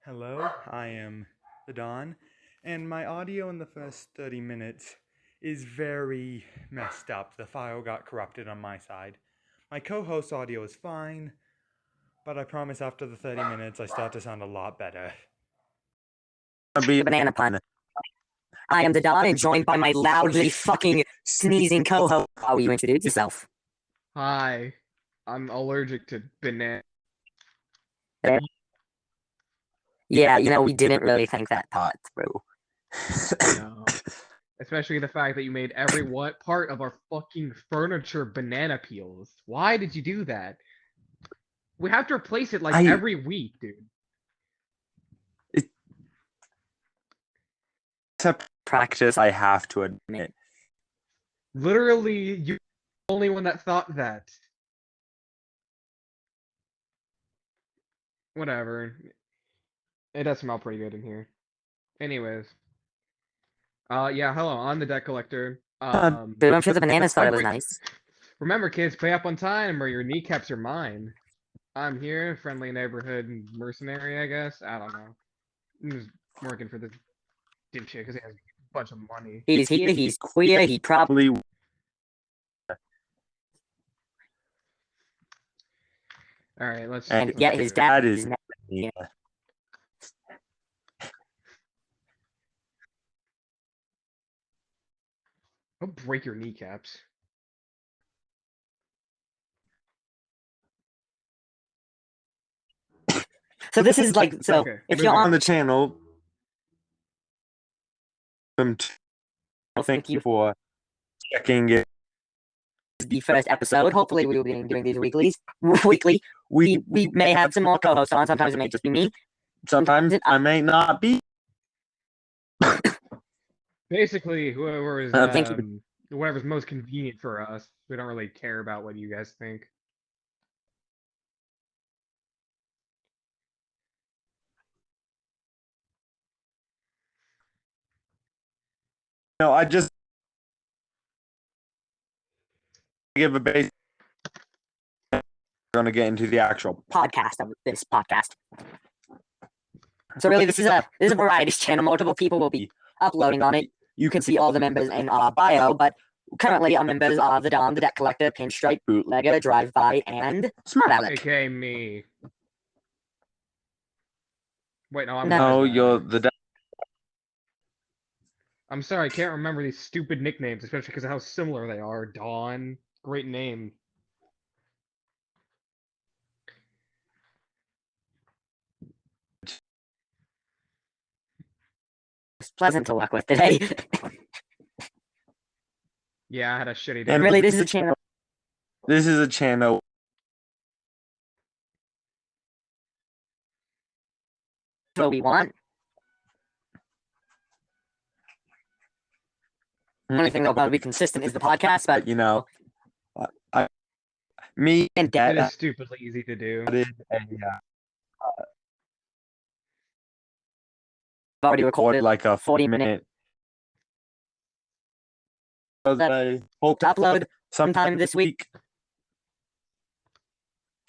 Hello, I am the Don, and my audio in the first 30 minutes is very messed up. The file got corrupted on my side. My co-host's audio is fine, but I promise after the 30 minutes I start to sound a lot better. Be a banana pun. I am the Don and joined by my loudly fucking sneezing co-host. How will you introduce yourself? Hi, I'm allergic to banana. Yeah, we didn't really think that part through. No. Especially the fact that you made every what part of our fucking furniture banana peels. Why did you do that? We have to replace it like every week, dude. It's a practice, I have to admit. Literally, you're the only one that thought that. Whatever. It does smell pretty good in here. Anyways. Yeah, hello, I'm the debt collector. But I'm sure the bananas thought it was nice. Remember, kids, pay up on time or your kneecaps are mine. I'm here, friendly neighborhood mercenary, I guess. I don't know. I'm just working for this dipshit because he has a bunch of money. He's here, he's queer, he probably... Alright, let's... And yeah, his dad is... Yeah. I'll break your kneecaps. So this is like, so Okay, if you're on the channel, thank you for checking it. The first episode. Hopefully we will be doing these weekly. We may have some more co-hosts on. Sometimes it may just be me. Sometimes I may not be. Basically, whoever is whatever's most convenient for us. We don't really care about what you guys think. No, I just give a base. Going to get into the actual podcast of this podcast. So really, this is a variety channel. Multiple people will be uploading on it. You can see all the members in our bio, but currently our members are the Dom, the Debt Collector, Pinstripe, Bootlegger, Drive-By, and Smart Alex. AKA me. Wait, no, I'm No, you're the. I'm sorry, I can't remember these stupid nicknames, especially because of how similar they are. Dawn, great name. It's pleasant to work with today. Yeah, I had a shitty day. And really, this is a channel. This is a channel. What we want. The only thing that'll probably be consistent is the podcast, but me and Dad. It is stupidly easy to do. I've already recorded like a 40-minute. I hope to upload sometime this week.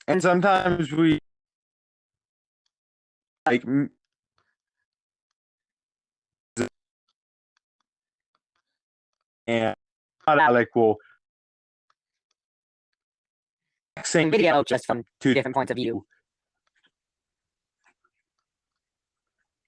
And sometimes we like and Alec will same video just from two different points of view.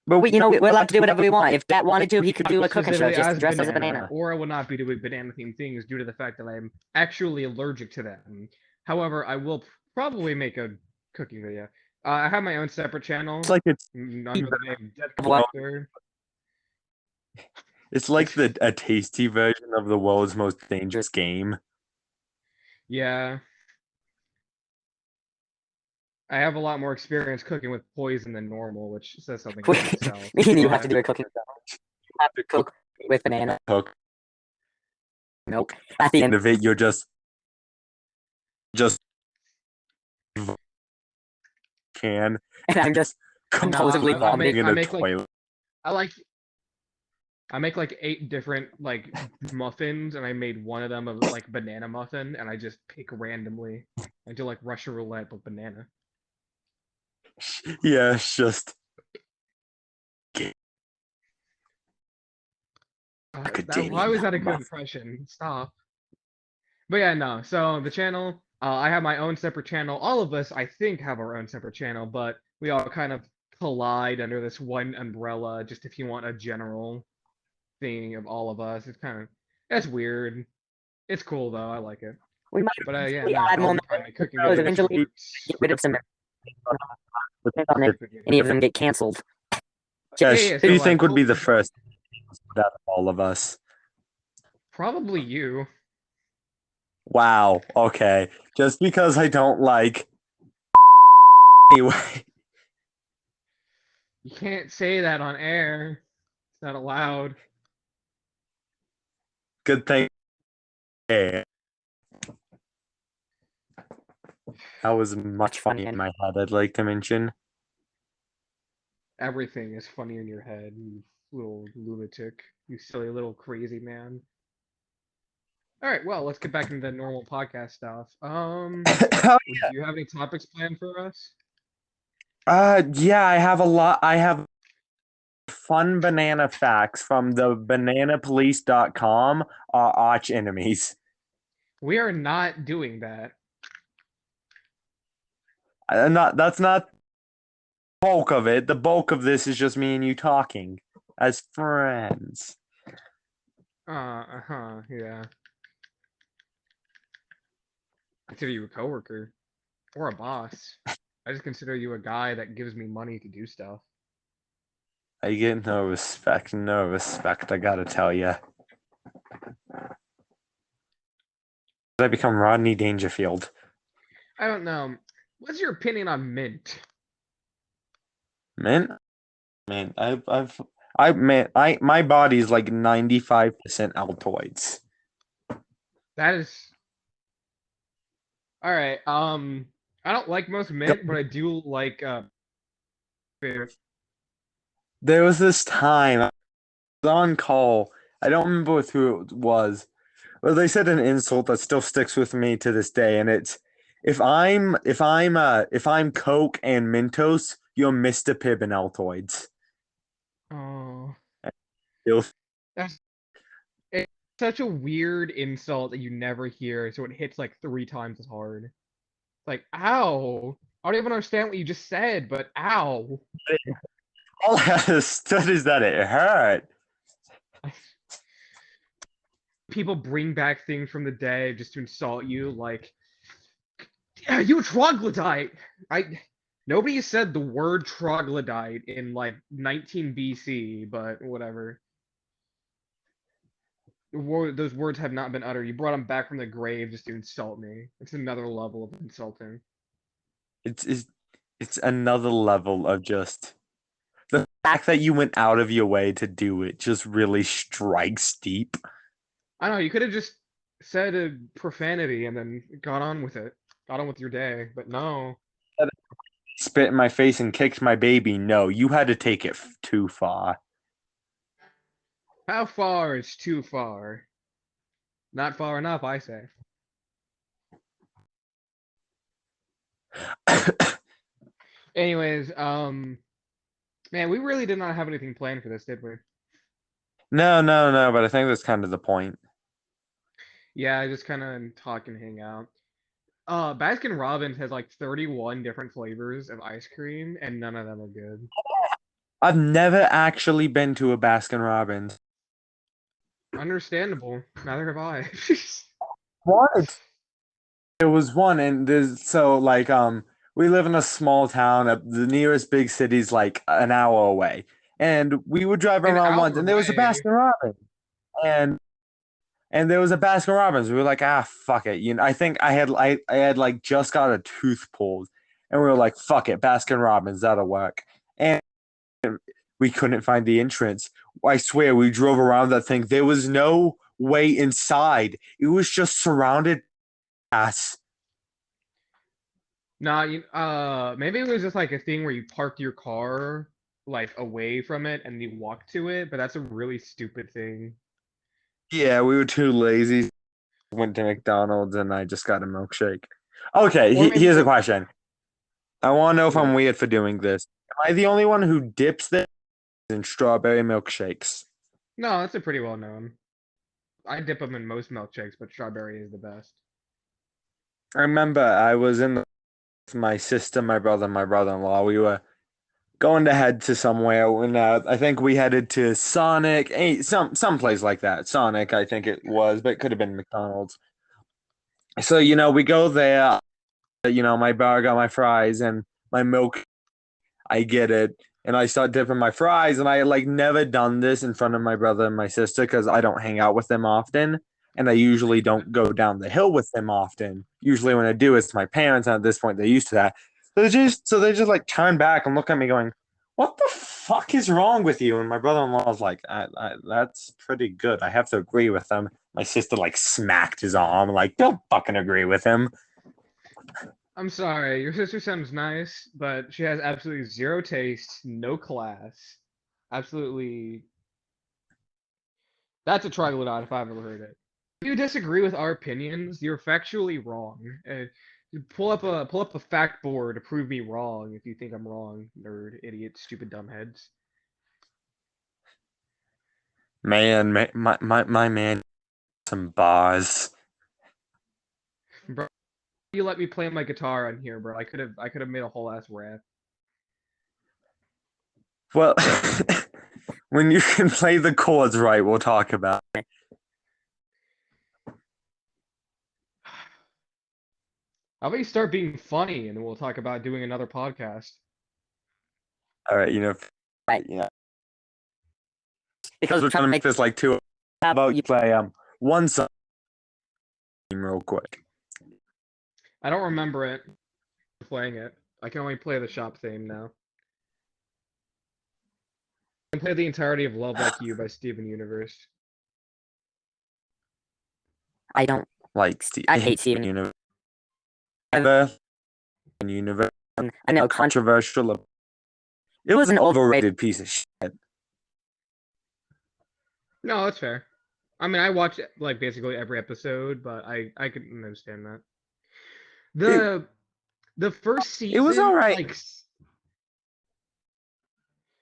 But we're allowed to do whatever we want. If Dad wanted to, he could do a cooking show just dressed as a banana. Or I will not be doing banana-themed things due to the fact that I'm actually allergic to them. However, I will probably make a cooking video. I have my own separate channel. It's like it's under the name Debt Collector. It's like a tasty version of the world's most dangerous game. Yeah. I have a lot more experience cooking with poison than normal, which says something for itself. You have to do a cooking challenge. You have to cook with banana. Cook. Nope. At the end of it, you're just can. And I'm just compulsively vomiting in a toilet. I make like 8 different like muffins, and I made one of them of like banana muffin, and I just pick randomly. I do like Russian roulette with banana. Yeah, it's just Why was that a good impression? Stop. But yeah, no. So the channel, I have my own separate channel. All of us, I think, have our own separate channel, but we all kind of collide under this one umbrella. Just if you want a general thing of all of us, it's weird. It's cool though. I like it. We might But yeah, eventually no, add I'll more be finally cooking members. videos. Eventually get rid of some depends on if any of them get canceled. Yeah, Josh, yeah, who so, do you like, think would be the hopefully- first out of all of us? Probably you. Wow. Okay. Just because I don't like. Anyway. You can't say that on air. It's not allowed. Good thing. Yeah. That was much funny in my head. I'd like to mention. Everything is funny in your head, you little lunatic. You silly little crazy man. Alright, well, let's get back into the normal podcast stuff. Oh, Do you have any topics planned for us? yeah, I have a lot. I have fun banana facts from the bananapolice.com, our arch enemies. We are not doing that. That's not the bulk of it. The bulk of this is just me and you talking as friends. Yeah. I consider you a coworker or a boss. I just consider you a guy that gives me money to do stuff. I get no respect, I gotta tell you. I become Rodney Dangerfield. I don't know. What's your opinion on mint? Man, my body's like 95% Altoids. That is all right. I don't like most mint, but I do like beer. There was this time I was on call. I don't remember with who it was. Well, they said an insult that still sticks with me to this day, and it's if I'm Coke and Mentos, you're Mr. Pibb and Altoids. Oh, You'll- that's it's such a weird insult that you never hear, so it hits like 3 times as hard. It's like, ow! I don't even understand what you just said, but ow! All I understood is that it hurt. People bring back things from the dead just to insult you, like, yeah, you troglodyte! Nobody said the word troglodyte in like 19 BC, but whatever. Those words have not been uttered. You brought them back from the grave just to insult me. It's another level of insulting. It's another level of just the fact that you went out of your way to do it just really strikes deep. I don't know, you could have just said a profanity and then got on with it. Got on with your day, but no. Spit in my face and kicked my baby. No, you had to take it too far. How far is too far? Not far enough, I say. Anyways, man, we really did not have anything planned for this, did we? No, but I think that's kind of the point. Yeah, just kind of talk and hang out. Baskin Robbins has like 31 different flavors of ice cream, and none of them are good. I've never actually been to a Baskin Robbins. Understandable. Neither have I. What? There was one, and there's so like we live in a small town. The nearest big city's like an hour away, and we would drive An around hour once, and there was a away? Baskin Robbins, and there was a Baskin Robbins. We were like, fuck it. You know, I think I had like just got a tooth pulled, and we were like, fuck it, Baskin Robbins, that'll work. And we couldn't find the entrance. I swear, we drove around that thing. There was no way inside. It was just surrounded ass. Nah, maybe it was just like a thing where you parked your car like away from it and you walked to it, but that's a really stupid thing. Yeah, we were too lazy. Went to McDonald's and I just got a milkshake. Okay, Or maybe here's a it- question. I want to know if I'm What? weird for doing this. Am I the only one who dips this in strawberry milkshakes? No, that's a pretty well known. I dip them in most milkshakes, but strawberry is the best. I remember I was in with my sister, my brother, and my brother-in-law. We were going to head to somewhere when I think we headed to Sonic, some place like that. Sonic, I think it was, but it could have been McDonald's. So, we go there, my burger, my fries, and my milk. I get it. And I start dipping my fries, and I had like never done this in front of my brother and my sister because I don't hang out with them often. And I usually don't go down the hill with them often. Usually when I do, it's my parents, and at this point they're used to that. So they just like turn back and look at me going, "What the fuck is wrong with you?" And my brother-in-law was like, "That's pretty good. I have to agree with them." My sister like smacked his arm, like, "Don't fucking agree with him." I'm sorry, your sister sounds nice, but she has absolutely zero taste, no class. Absolutely. That's a troglodyte if I've ever heard it. If you disagree with our opinions, you're factually wrong. You pull up a fact board to prove me wrong if you think I'm wrong, nerd, idiot, stupid dumbheads. Man, my man, some bars. Bro, you let me play my guitar on here, bro. I could have made a whole ass rap. Well, when you can play the chords right, we'll talk about it. How about you start being funny and then we'll talk about doing another podcast. All right, Right. because we're trying to make this like two. How about you play one song real quick? I don't remember it playing it. I can only play the shop theme now. I can play the entirety of Love Like You by Steven Universe. I don't. Like Steve, I hate Steven. Universe. Universe. I know Controversial. It was an overrated piece of shit. No, that's fair. I mean, I watch like basically every episode, but I can understand that. The first season, It was all right. like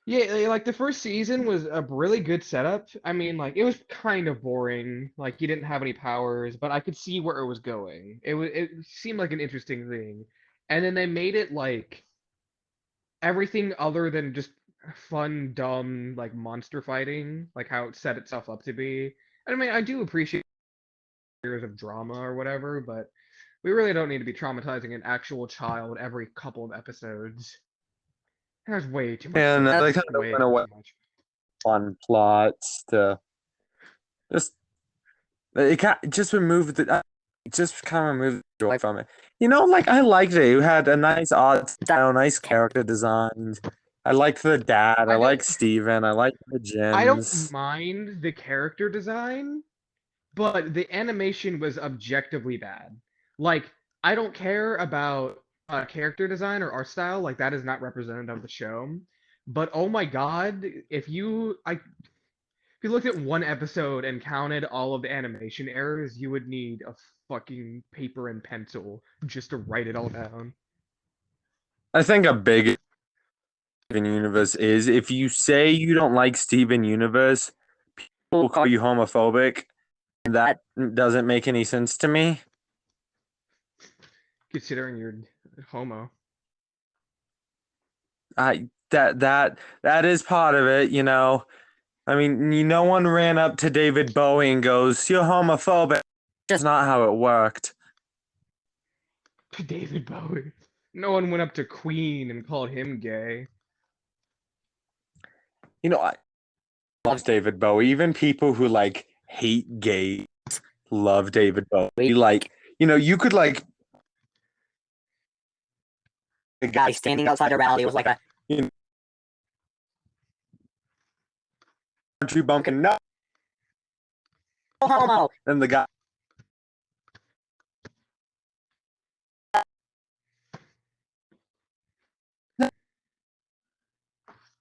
yeah, like the first season was a really good setup. I mean, like it was kind of boring. Like you didn't have any powers, but I could see where it was going. It seemed like an interesting thing. And then they made it like everything other than just fun, dumb, like monster fighting, like how it set itself up to be. I mean, I do appreciate years of drama or whatever, but we really don't need to be traumatizing an actual child every couple of episodes. There's way too much. And That's they kind of way went away too much. on plots to just just remove the just kind of remove the joy from it. Like I liked it. You had a nice art style, nice character designs. I liked the dad. I don't- liked Steven. I liked the I don't gyms. mind the character design, but the animation was objectively bad. Like, I don't care about character design or art style, like that is not representative of the show. But oh my god, if you looked at one episode and counted all of the animation errors, you would need a fucking paper and pencil just to write it all down. I think a big Steven Universe is if you say you don't like Steven Universe, people will call you homophobic. And that doesn't make any sense to me. Considering you're homo. That is part of it. I mean, no one ran up to David Bowie and goes, "You're homophobic." That's not how it worked. David Bowie. No one went up to Queen and called him gay. I love David Bowie. Even people who like hate gays love David Bowie. Like, you could like the guy standing outside a rally was like a country bumpkin, no, homo. and the guy.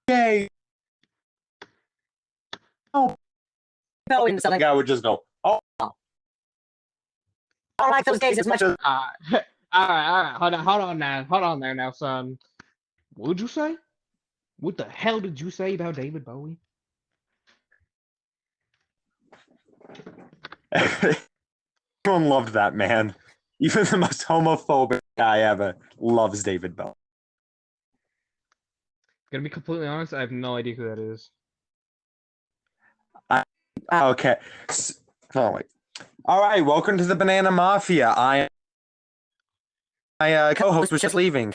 Gay. Oh, No, and something. the guy would just go, "Oh, I don't like those gays as much. Alright, hold on there now, son. What did you say? What the hell did you say about David Bowie? Everyone loved that man. Even the most homophobic guy ever loves David Bell. Gonna be completely honest, I have no idea who that is. Okay. Oh, wait. All right, welcome to the Banana Mafia. My co-host was just leaving.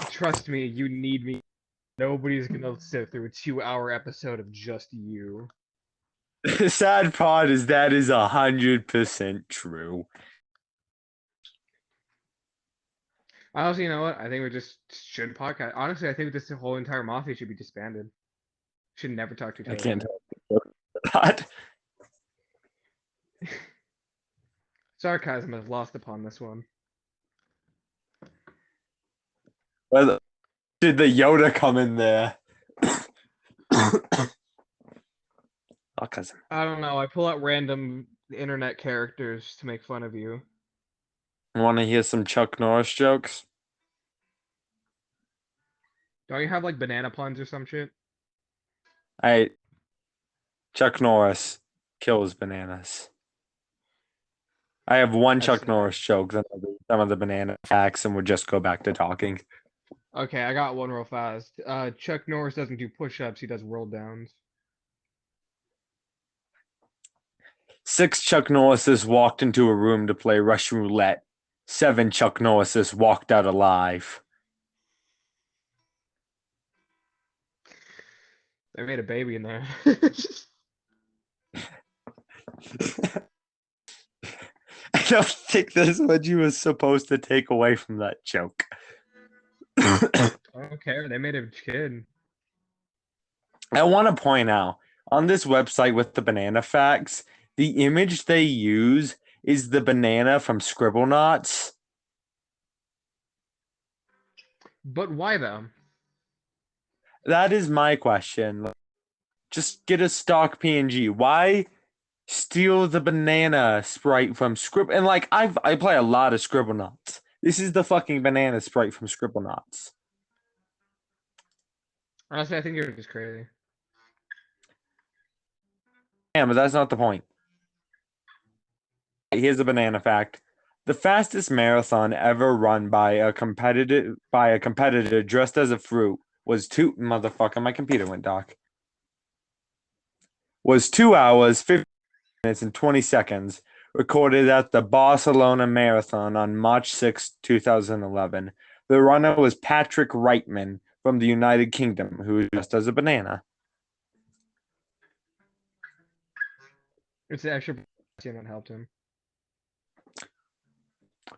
Trust me, you need me. Nobody's gonna sit through a 2-hour episode of just you. The sad part is that is 100% true. Honestly, you know what? I think we just should podcast. Honestly, I think this whole entire mafia should be disbanded. Should never talk to each I other. can't tell that. Sarcasm is lost upon this one. Well, did the Yoda come in there? Sarcasm. I don't know. I pull out random internet characters to make fun of you. Want to hear some Chuck Norris jokes? Don't you have like banana puns or some shit? Chuck Norris kills bananas. I have one Chuck see. Norris joke, then I'll do some of the banana facts, and we'll just go back to talking. Okay, I got one real fast. Chuck Norris doesn't do push-ups; he does roll downs. 6 Chuck Norrises walked into a room to play Russian roulette. 7 Chuck Norrises walked out alive. They made a baby in there. I don't think that's what you were supposed to take away from that joke. I don't care. They made a kid. I want to point out on this website with the banana facts, the image they use is the banana from Scribblenauts. But why though? That is my question. Just get a stock PNG. Why steal the banana sprite from Scribble? And like I play a lot of Scribblenauts. This is the fucking banana sprite from Scribblenauts. Honestly, I think you're just crazy. Yeah, but that's not the point. Here's a banana fact. The fastest marathon ever run by a competitor dressed as a fruit was motherfucker, my computer went dark. Was 2 hours, 50 minutes, and 20 seconds, recorded at the Barcelona Marathon on March 6, 2011. The runner was Patrick Reitman from the United Kingdom, who was dressed as a banana. It's the extra that helped him.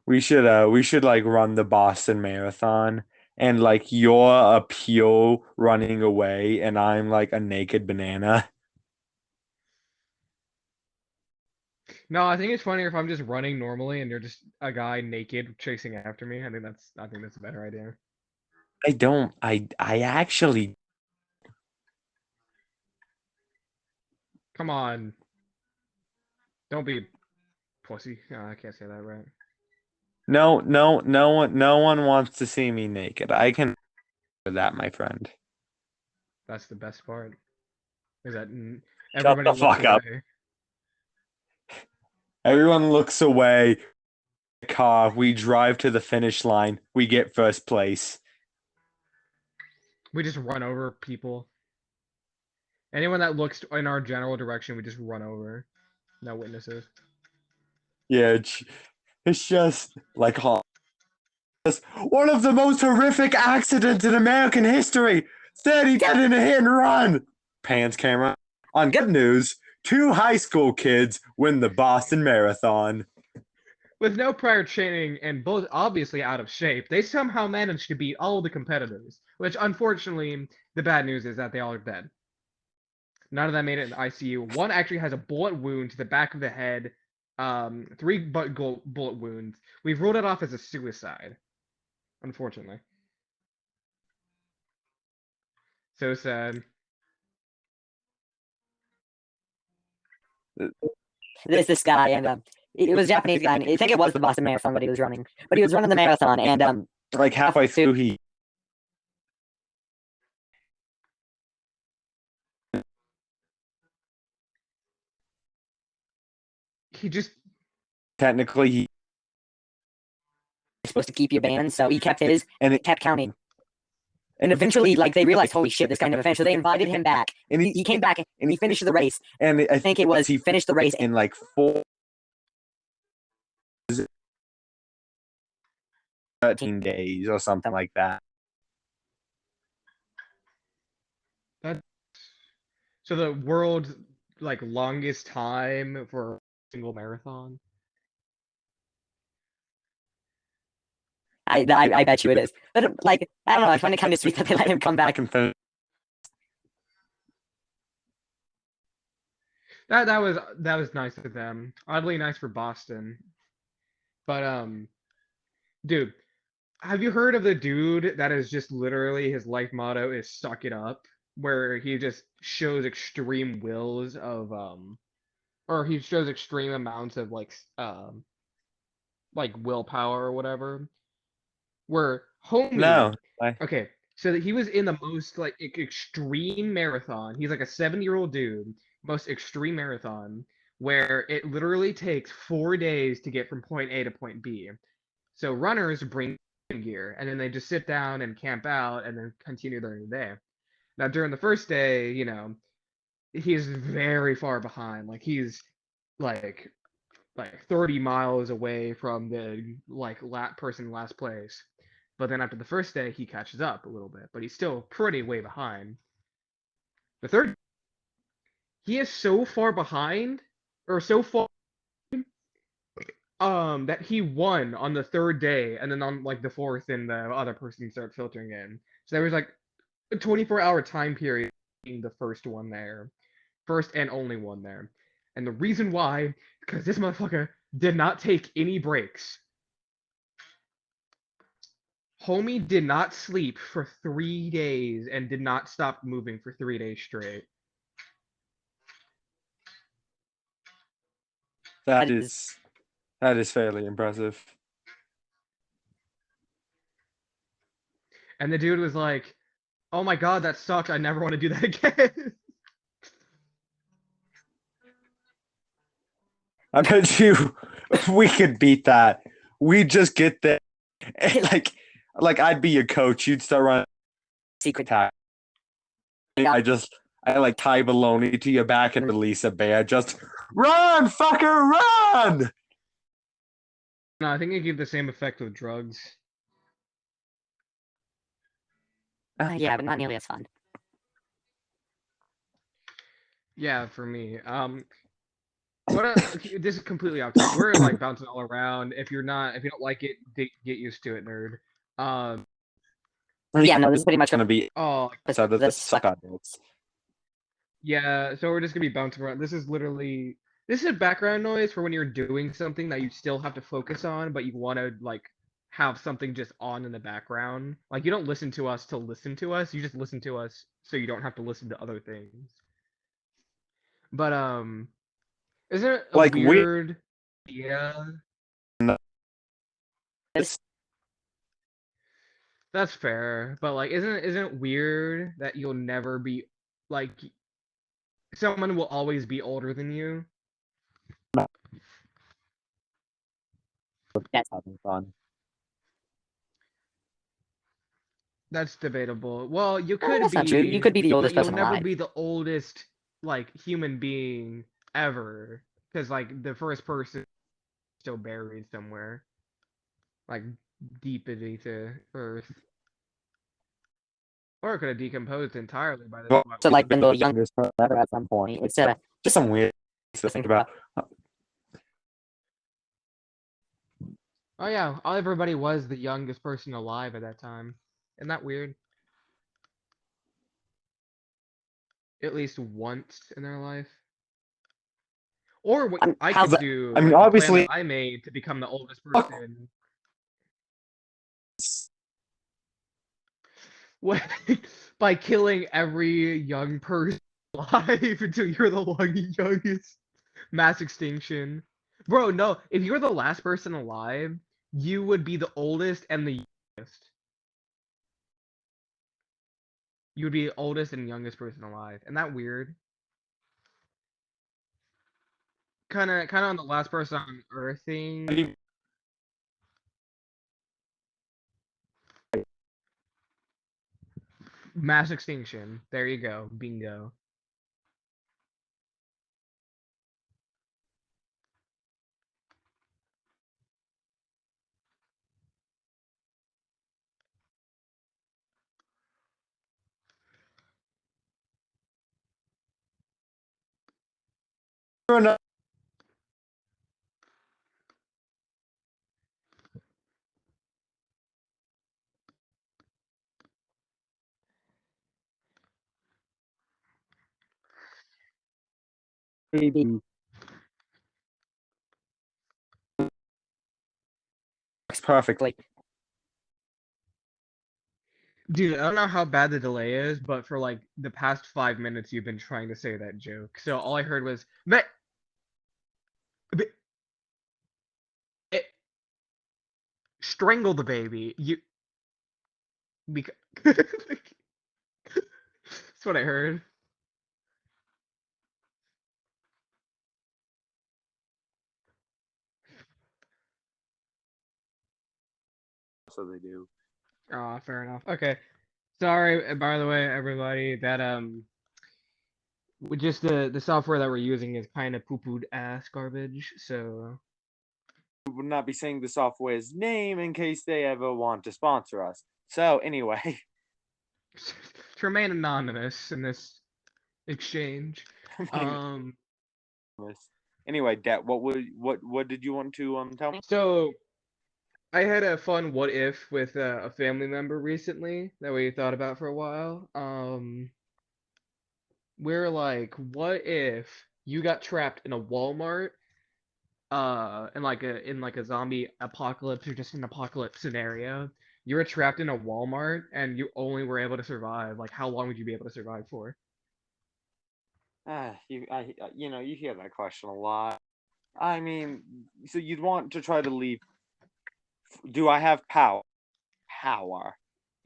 We should like run the Boston Marathon, and like you're a pure running away, and I'm like a naked banana. No, I think it's funnier if I'm just running normally and you're just a guy naked chasing after me. I think that's a better idea. I actually. Come on. Don't be pussy. No, I can't say that right. No one wants to see me naked. I can do that, my friend. That's the best part. Is that Shut everybody the fuck up. away. Everyone looks away. Car, we drive to the finish line. We get first place. We just run over people. Anyone that looks in our general direction, we just run over. No witnesses. Yeah, it's just like one of the most horrific accidents in American history. 30 dead in a hit and run. Pans camera. On good news, 2 high school kids win the Boston Marathon. With no prior training and both obviously out of shape, they somehow managed to beat all the competitors, which unfortunately, the bad news is that they all are dead. None of them made it in the ICU. One actually has a bullet wound to the back of the head, 3 bullet wounds. We've ruled it off as a suicide, unfortunately. So sad. This guy, and it was a Japanese guy, and I think it was the Boston Marathon that he was running. But he was running the marathon, and like halfway through, he he just technically he supposed to keep your band, so he kept his, and it kept counting. And eventually, like, they realized, holy shit, this guy never finished. So they invited him back, and he came back and he finished the race. and I think it was he finished the race in like 13 days or something like that. so the world's like longest time for a single marathon. I bet you it is. But like, I don't know. I find it kind of sweet that they let him come back and finish. That was nice of them. Oddly nice for Boston. But dude, have you heard of the dude that is just literally his life motto is suck it up, where he just shows extreme wills of or he shows extreme amounts of like willpower or whatever. Where homie, No, okay, so that he was in the most like extreme marathon. He's like a 70-year-old dude, most extreme marathon, where it literally takes 4 days to get from point A to point B. So runners bring gear and then they just sit down and camp out and then continue their day. Now during the first day, you know, he's very far behind. Like he's like 30 miles away from the like person last place. But then after the first day, he catches up a little bit, but he's still pretty way behind. The third, he is so far behind, or so far, that he won on the third day, and then on like the fourth, and the other person started filtering in. So there was like a 24-hour time period being the first one there, first and only one there. And the reason why, because this motherfucker did not take any breaks. Homie did not sleep for 3 days and did not stop moving for 3 days straight. that is fairly impressive. And the dude was like, "Oh my god, that sucked. I never want to do that again." I bet you we could beat that. We just get there, and like I'd be your coach. You'd start running Secret attack. I like tie baloney to your back and release a bear. Just run, fucker, run! No, I think it gave the same effect with drugs. yeah, but not nearly as fun. Yeah, for me. This is completely off topic. We're like bouncing all around. If you don't like it, get used to it, nerd. Yeah, no, this is pretty much gonna be Oh, so the suck on notes. yeah. So we're just gonna be bouncing around. This is background noise for when you're doing something that you still have to focus on, but you want to like have something just on in the background. Like you don't listen to us to listen to us. You just listen to us so you don't have to listen to other things. But isn't it a Like weird idea? That's fair, but like, isn't it weird that you'll never be like someone will always be older than you? That's having fun. That's debatable. Well, you No, could that's not true. You could be the but oldest you'll person never alive. be the oldest like human being ever, because like the first person is still buried somewhere, like deep beneath the earth, or it could have decomposed entirely by this Well, point. So like been the youngest forever at some point. It's just some weird stuff to think about. Oh yeah, everybody was the youngest person alive at that time. Isn't that weird? At least once in their life. Or what I how's could that? do, I mean, like the plan obviously, that I made to become the oldest person. What, by killing every young person alive until you're the youngest. Mass extinction. Bro, no, if you're the last person alive, you would be the oldest and the youngest. You would be the oldest and youngest person alive. Isn't that weird? kind of on the last person on Earth thing. Mass extinction. There you go. Bingo. Maybe works perfectly. Dude, I don't know how bad the delay is, but for like the past 5 minutes, you've been trying to say that joke. So all I heard was, "Ba- eh, strangle the baby." Because that's what I heard. So they do. Oh, fair enough. Okay. Sorry, by the way, everybody, that with just the software that we're using is kind of poo-pooed ass garbage. So We would not be saying the software's name in case they ever want to sponsor us. So anyway, to remain anonymous in this exchange. anyway, Det, what did you want to tell me? So I had a fun what if with a family member recently that we thought about for a while. We're like, what if you got trapped in a Walmart, in like a zombie apocalypse or just an apocalypse scenario? You were trapped in a Walmart and you only were able to survive. Like, how long would you be able to survive for? You hear that question a lot. I mean, so you'd want to try to leave. Do I have power? Power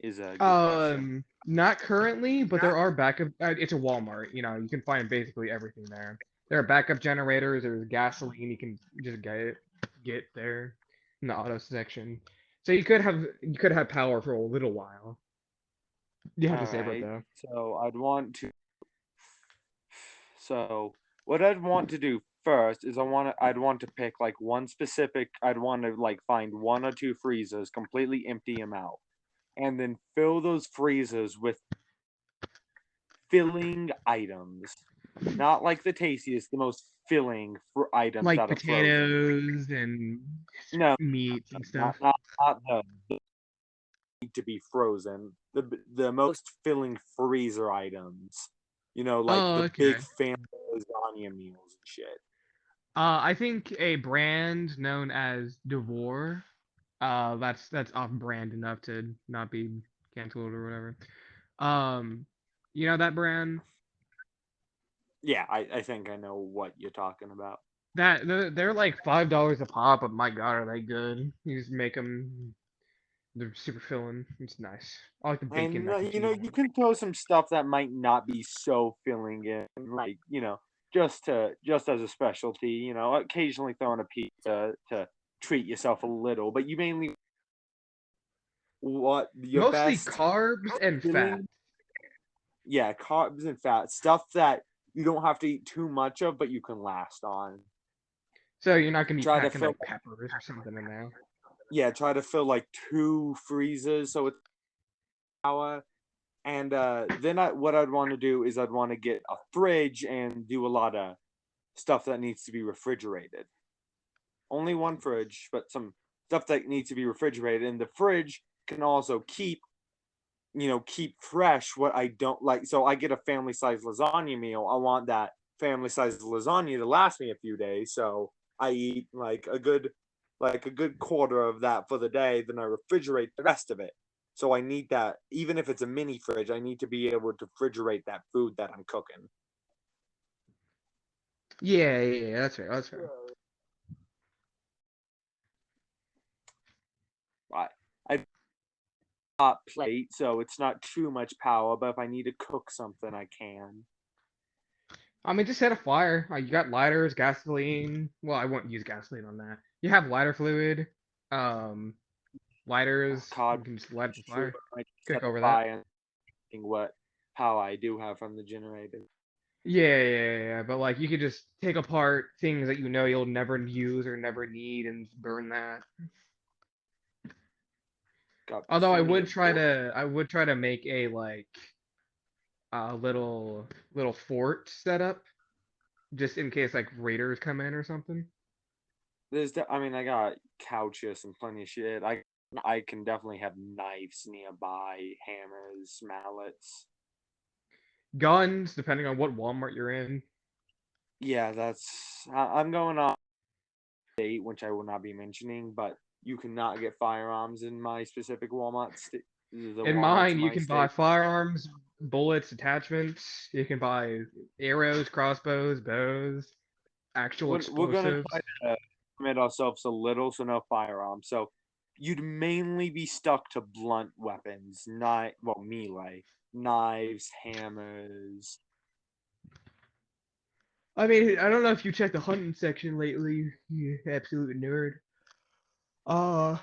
is a good question. Not currently, but there are backup. It's a Walmart. You can find basically everything there. There are backup generators. There's gasoline. You can just get there in the auto section. So you could have power for a little while. You have to save it Alright, though. so I'd want to. So what I'd want to do first is I'd want to pick like one specific. I'd want to like find one or two freezers, completely empty them out, and then fill those freezers with filling items. Not like the tastiest, the most filling for items Like that are frozen. potatoes and No, meats and not stuff. not the need to be frozen. The most filling freezer items. Like Oh, the big okay. family lasagna meals and shit. I think a brand known as Devore. That's off brand enough to not be canceled or whatever. Um, you know that brand? Yeah, I think I know what you're talking about. They're like $5 a pop, but my God, are they good? You just make them. They're super filling. It's nice. I like the bacon, And mac and cheese. you can throw some stuff that might not be so filling in, like just as a specialty. Occasionally throwing a pizza to treat yourself a little, but you mainly what your Mostly best carbs and fat. filling. Yeah, carbs and fat stuff that you don't have to eat too much of, but you can last on. So you're not gonna be Try to packing fill, like peppers or something in there. yeah, try to fill like 2 freezers so it's hour. And then what I'd want to do is I'd want to get a fridge and do a lot of stuff that needs to be refrigerated. Only one fridge, but some stuff that needs to be refrigerated. And the fridge can also keep fresh what I don't like. So I get a family size lasagna meal. I want that family size lasagna to last me a few days. So I eat like a good quarter of that for the day. Then I refrigerate the rest of it. So I need that, even if it's a mini fridge, I need to be able to refrigerate that food that I'm cooking. Yeah, that's fair. That's fair. I hot plate, so it's not too much power. But if I need to cook something, I can. I mean, just set a fire. You got lighters, gasoline. Well, I won't use gasoline on that. You have lighter fluid, um, lighters. You Cod can just light the sure fire. I Cook set the over that. fire and thinking what power I do have from the generator. Yeah. But like, you could just take apart things that you know you'll never use or never need and just burn that. Got Although plenty of wood. I would try to make a like a little fort set up just in case like raiders come in or something. I mean, I got couches and plenty of shit. I can definitely have knives nearby, hammers, mallets. Guns, depending on what Walmart you're in. Yeah, I'm going on a date, which I will not be mentioning, but you cannot get firearms in my specific Walmart. The In Walmarts mine, in you my can buy state. firearms, bullets, attachments. You can buy arrows, crossbows, bows, actual We're gonna try explosives. to limit ourselves a little, so no firearms. So you'd mainly be stuck to blunt weapons, not melee, knives, hammers. I mean, I don't know if you checked the hunting section lately, you absolute nerd. Uh,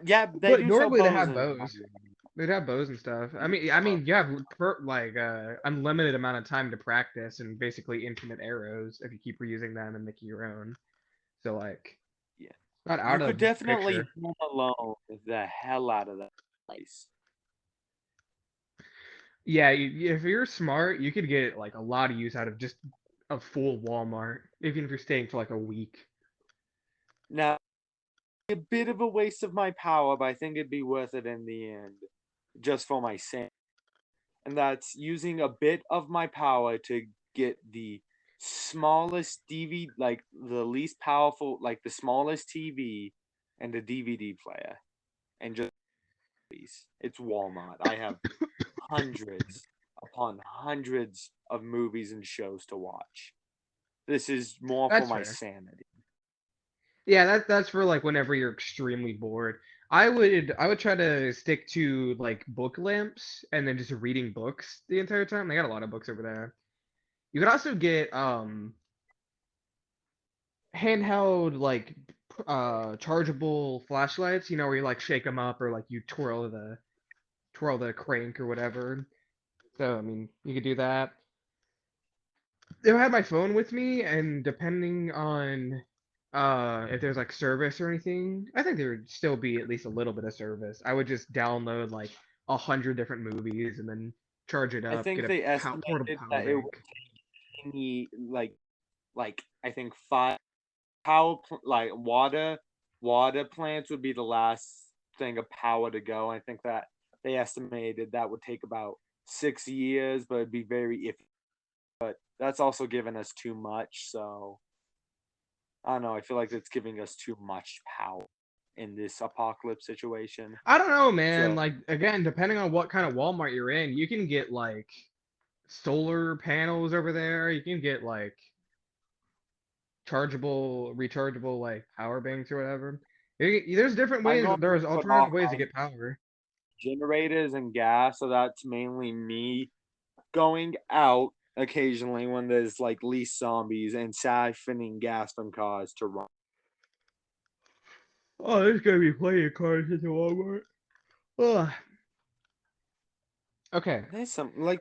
Yeah, they but do sell normally they bows have and bows. They'd have bows and stuff. I mean, you have like unlimited amount of time to practice and basically infinite arrows if you keep reusing them and making your own. So like, yeah. not You out could of the definitely picture. home alone the hell out of that place. Yeah, if you're smart, you could get like a lot of use out of just a full Walmart, even if you're staying for like a week. Now, a bit of a waste of my power, but I think it'd be worth it in the end, just for my sanity. And that's using a bit of my power to get the smallest DVD, like the least powerful, like the smallest TV and a DVD player, and just please, it's Walmart. I have hundreds upon hundreds of movies and shows to watch. This is more for That's my fair. sanity. Yeah, that's for like whenever you're extremely bored. I would try to stick to like book lamps and then just reading books the entire time. They got a lot of books over there. You could also get handheld like chargeable flashlights, where you like shake them up or like you twirl the crank or whatever. So I mean, you could do that. If I had my phone with me, and depending on if there's like service or anything, I think there would still be at least a little bit of service. I would just download like 100 different movies and then charge it I up, get think a they portable estimated power that it bank. would need like I think five like water plants would be the last thing of power to go. I think that they estimated that would take about 6 years, but it'd be very iffy. But that's also giving us too much. So I don't know. I feel like it's giving us too much power in this apocalypse situation. I don't know, man. So Like again, depending on what kind of Walmart you're in, you can get like solar panels over there. You can get like chargeable, rechargeable like power banks or whatever. There's different I'm ways. going There's for all alternative ways to kinds get power. of generators and gas. So that's mainly me going out occasionally when there's like least zombies and siphoning gas from cars to run. Oh, there's gonna be plenty of cars at the Walmart. Ugh. Okay. There's some like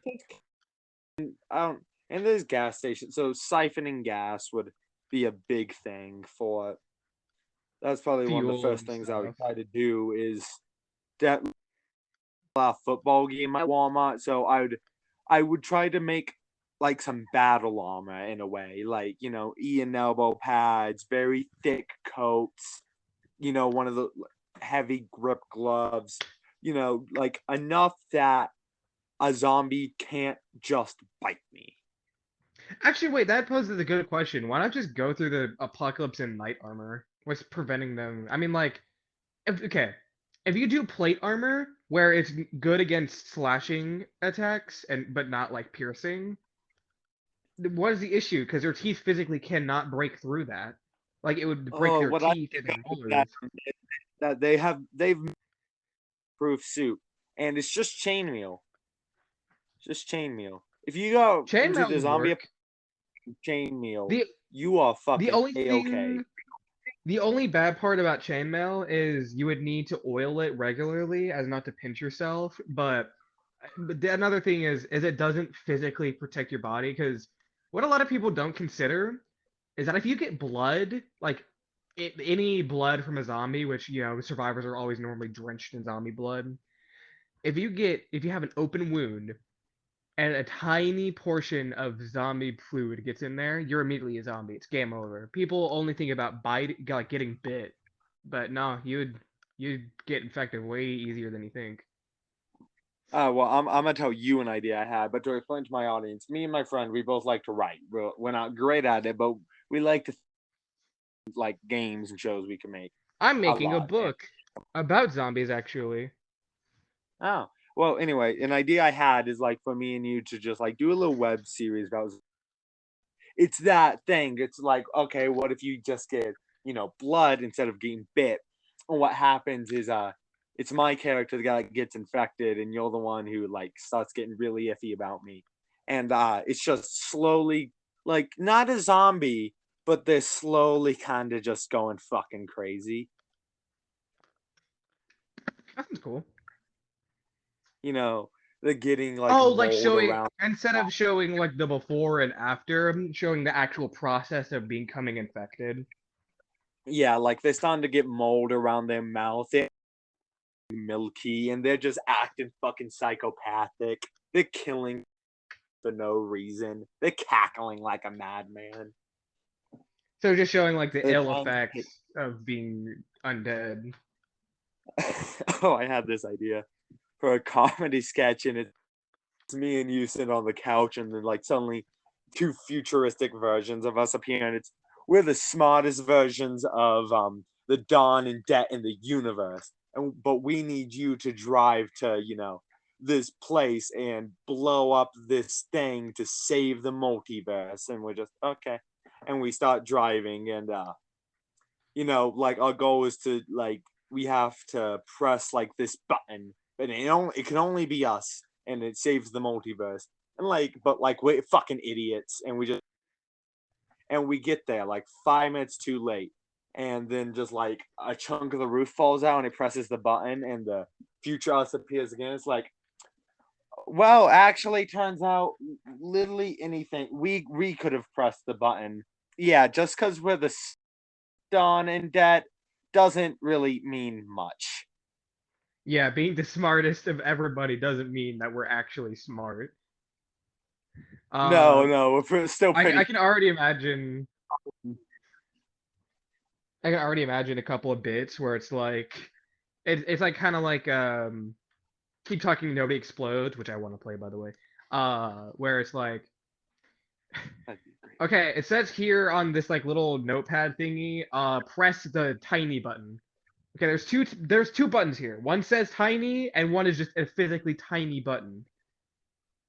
I don't and there's gas stations. So siphoning gas would be a big thing for it. That's probably one of the Fuel first and things I would stuff. try to do is that football game at Walmart. So I would try to make like some battle armor in a way, like Ian elbow pads, very thick coats, one of the heavy grip gloves, like enough that a zombie can't just bite me. Actually, wait, that poses a good question. Why not just go through the apocalypse in knight armor? What's preventing them? I mean, like, okay, if you do plate armor where it's good against slashing attacks and but not like piercing, what is the issue? Because their teeth physically cannot break through that. Like it would break Oh, their what I teeth and their think that molars. that they've proof suit, and it's just chainmail. Just chainmail. If you go into Chainmail the would zombie work. chainmail, The you are the fucking only A-okay. thing, the only bad part about chainmail is you would need to oil it regularly as not to pinch yourself. But another thing is it doesn't physically protect your body because what a lot of people don't consider is that if you get blood, like any blood from a zombie, which survivors are always normally drenched in zombie blood. If you have an open wound and a tiny portion of zombie fluid gets in there, you're immediately a zombie. It's game over. People only think about like getting bit, but no, you'd get infected way easier than you think. Well, I'm gonna tell you an idea I had, but to explain to my audience, me and my friend, we both like to write. We're not great at it, but we like to like games and shows we can make I'm a making a lot. book about zombies, actually. Oh, well, anyway, an idea I had is like for me and you to just like do a little web series about. It's that thing. It's like, okay, what if you just get blood instead of getting bit? And what happens is it's my character the guy that gets infected, and you're the one who like starts getting really iffy about me, and it's just slowly like not a zombie, but they're slowly kind of just going fucking crazy. That sounds cool. You know, they're getting like Oh, like mold showing around. instead of showing like the before and after, showing the actual process of becoming infected. Yeah, like they're starting to get mold around their mouth. They're milky, and they're just acting fucking psychopathic. They're killing for no reason. They're cackling like a madman. So just showing like the They're ill trying to hit. effects of being undead. Oh, I had this idea for a comedy sketch, and it's me and you sitting on the couch, and then like suddenly two futuristic versions of us appear, and we're the smartest versions of the Dawn and Det in the universe, but we need you to drive to this place and blow up this thing to save the multiverse, and we're just okay, and we start driving, and like our goal is to like we have to press like this button, but it can only be us, and it saves the multiverse. And but like we're fucking idiots, and we get there like 5 minutes too late, and then just like a chunk of the roof falls out, and it presses the button, and the future us appears again. It's like, well, actually, turns out literally anything we could have pressed the button. Yeah, just because we're the Dawn and Det doesn't really mean much. Yeah, being the smartest of everybody doesn't mean that we're actually smart. No, Uh, no, we're still I pretty. can already imagine. I can already imagine a couple of bits where it's like, it's like kind of like keep talking nobody explodes, which I want to play by the way. Where it's like, okay, it says here on this like little notepad thingy, press the tiny button. Okay, there's two buttons here. One says tiny, and one is just a physically tiny button.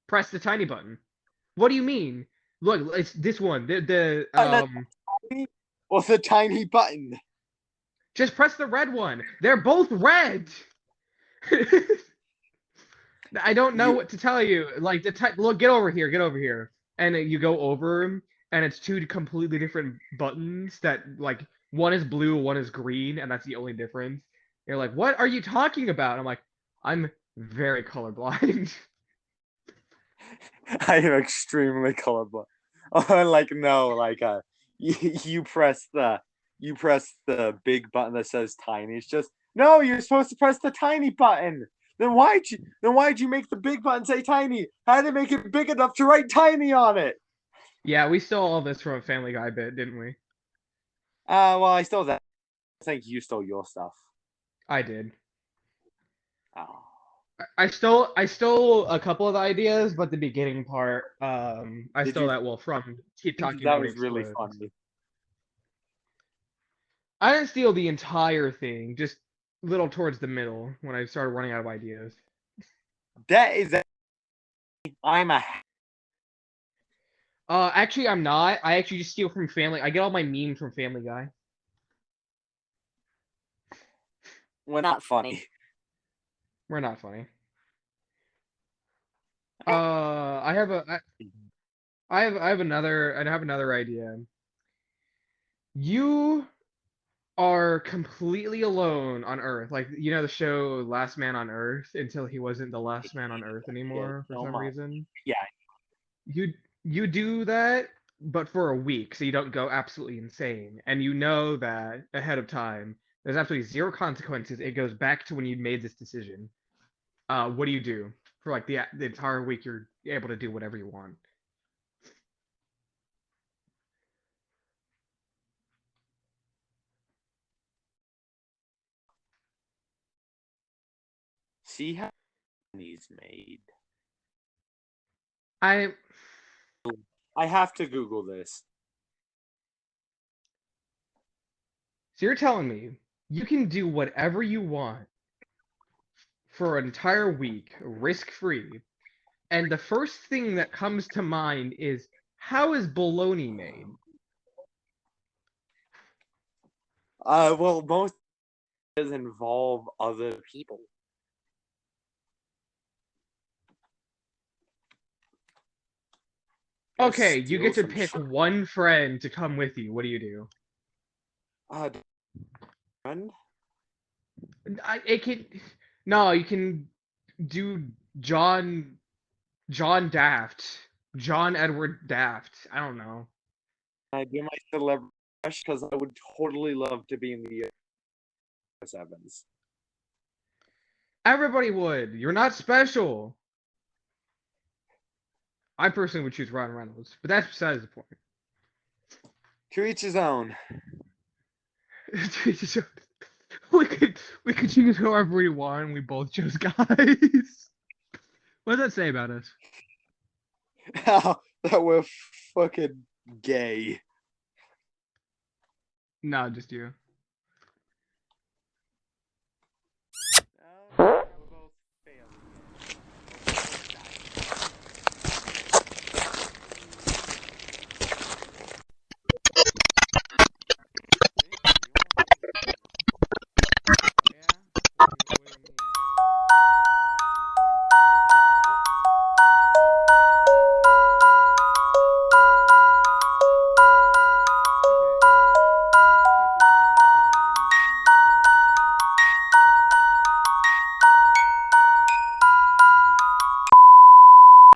Press the tiny button. What do you mean? Look, it's this one. What's the tiny button? Just press the red one. They're both red. I don't know what to tell you. Like look, get over here, get over here, and you go over them, and it's two completely different buttons. That like one is blue, one is green, and that's the only difference. You're like, what are you talking about? I'm like, I'm very colorblind. I am extremely colorblind. Oh, like no, like you press the big button that says tiny. It's just no, you're supposed to press the tiny button. Then why'd you make the big button say tiny? How did they make it big enough to write tiny on it? Yeah, we stole all this from a Family Guy bit, didn't we? Well, I stole that. I think you stole your stuff. I did. Oh. I stole a couple of the ideas, but the beginning part, I Did stole you? that from Keep Talking That Nobody was really Explodes. funny. I didn't steal the entire thing, just little towards the middle when I started running out of ideas. That is. I'm a. Actually, I'm not. I actually just steal from Family. I get all my memes from Family Guy. We're not funny. We're not funny. I have another idea. You are completely alone on Earth. Like, you know the show Last Man on Earth, until he wasn't the last man on Earth Yeah, anymore for so some much. reason. Yeah. You do that, but for a week, so you don't go absolutely insane. And you know that ahead of time. There's absolutely zero consequences. It goes back to when you made this decision. What do you do? For like the entire week, you're able to do whatever you want. See how he's made. I I have to Google this. So you're telling me you can do whatever you want for an entire week, risk-free, and the first thing that comes to mind is, how is bologna made? Well, most does involve other people. Okay, you Steal get to some pick shit. one friend to come with you. What do you do? Friend? It can no, you can do John Daft, John Edward Daft. I don't know. I do my celebrity crush because I would totally love to be in the Chris Evans. Everybody would. You're not special. I personally would choose Ryan Reynolds, but that's besides the point. To each his own. we could choose whoever we want, and we both chose guys. What does that say about us? That we're fucking gay. No, just you. We're both failing.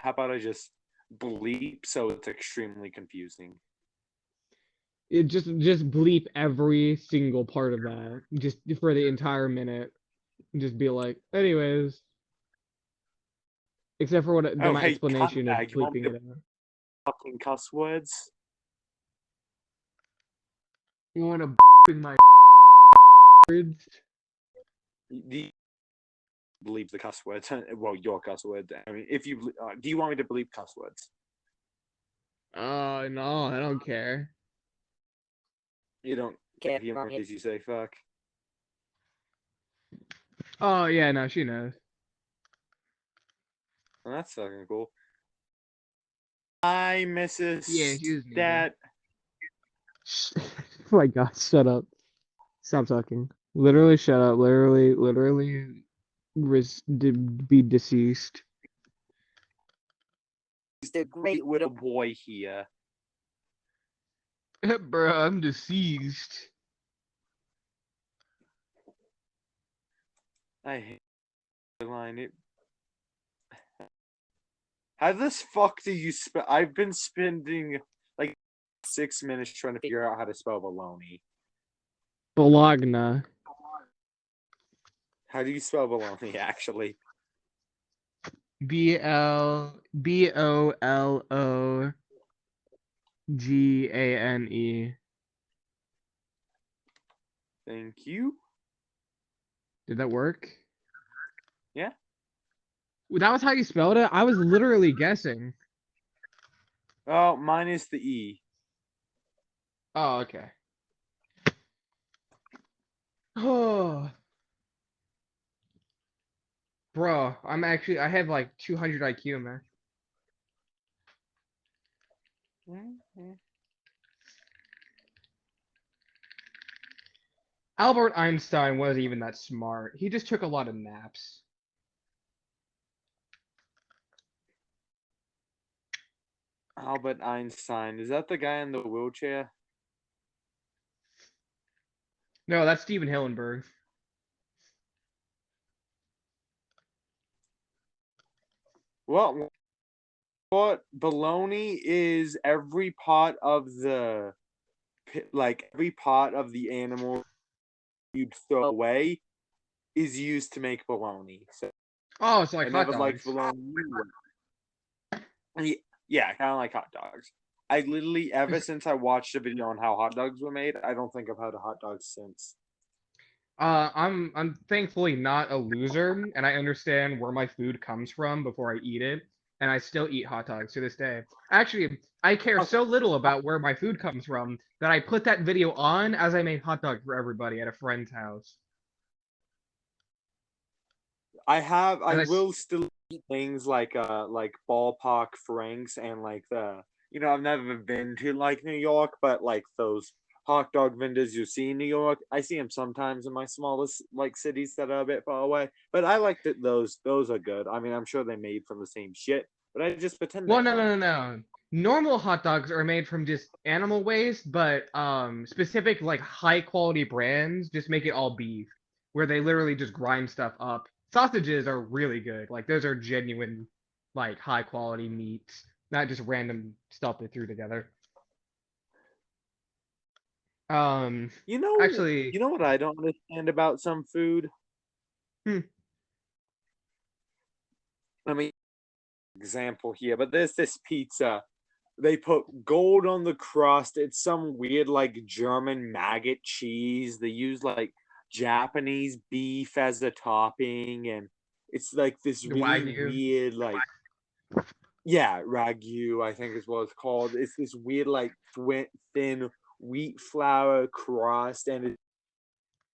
How about I just bleep so it's extremely confusing? It just bleep every single part of that, just for the entire minute. Just be like, anyways, except for Oh, my hey, explanation of cuntbag, you want me bleeping to it out. fucking cuss words? You want to in my words? Do bleep the cuss words? Well, your cuss words. I mean, if you do, you want me to bleep cuss words? Oh no, I don't care. You don't. Okay, If you want me to say fuck. Oh yeah, no, she knows. Well, that's fucking cool. Hi, Mrs. Yeah, she was new. That. Oh my god, shut up. Stop talking. Literally, shut up. Literally, be deceased. He's the great little boy here. Bruh, I'm deceased. I hate the line. How this fuck do you spell? I've been spending like 6 minutes trying to figure out how to spell baloney. Bologna. How do you spell baloney, actually? Bologane. Thank you. Did that work? Yeah. That was how you spelled it? I was literally guessing. Oh, mine is the E. Oh, okay. Oh. Bro, I have like 200 IQ, man. Albert Einstein wasn't even that smart. He just took a lot of naps. Albert Einstein. Is that the guy in the wheelchair? No, that's Steven Hillenberg. What baloney is every part of every part of the animal you'd throw away is used to make bologna. So Oh, it's I like hot never liked dogs. bologna. Yeah, kind of like hot dogs. I literally ever since I watched a video on how hot dogs were made, I don't think I've had a hot dog since. I'm thankfully not a loser, and I understand where my food comes from before I eat it, and I still eat hot dogs to this day. Actually, I care so little about where my food comes from that I put that video on as I made hot dogs for everybody at a friend's house. I And will still eat things like ballpark franks and like I've never been to like New York, but like those hot dog vendors you see in New York, I see them sometimes in my smallest like cities that are a bit far away. But I like that those are good. I mean, I'm sure they're made from the same shit, but I just pretend well, they no, aren't. no, no, no. Normal hot dogs are made from just animal waste, but specific like high quality brands just make it all beef, where they literally just grind stuff up. Sausages are really good. Like those are genuine, like high quality meats, not just random stuff they threw together. Um, You actually, know what I don't understand about some food? hmm, I mean, example here, but there's this pizza. They put gold on the crust. It's some weird like German maggot cheese. They use like Japanese beef as a topping, and it's like this the really Wagyu. weird like yeah, ragu, I think is what it's called. It's this weird like thin wheat flour crust, and it's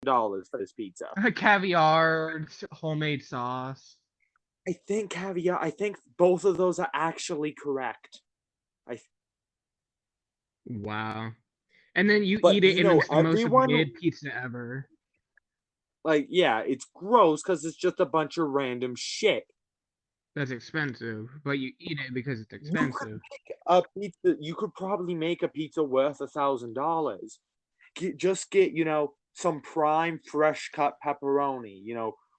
dollars for this pizza. Caviar, homemade sauce. I think caviar. I think both of those are actually correct. I Wow. And then you but eat it, and it's the most everyone mid pizza ever. like yeah, it's gross because it's just a bunch of random shit. That's expensive, but you eat it because it's You could expensive. make a pizza. You could probably make a pizza worth $1,000. Just get some prime fresh cut pepperoni.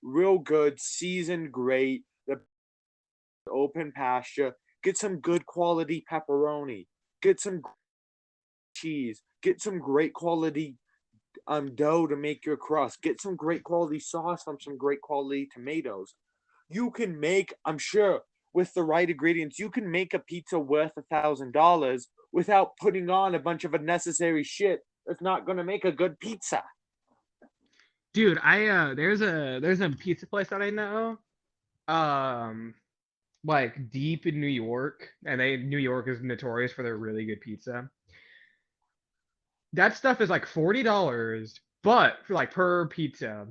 Real good, seasoned, great. The open pasture. Get some good quality pepperoni. Get some cheese. Get some great quality dough to make your crust. Get some great quality sauce from some great quality tomatoes. You can make, I'm sure, with the right ingredients, you can make a pizza worth $1,000 without putting on a bunch of unnecessary shit that's not gonna make a good pizza. Dude, there's a pizza place that I know, um, like deep in New York, and New York is notorious for their really good pizza. That stuff is like $40, but for like per pizza.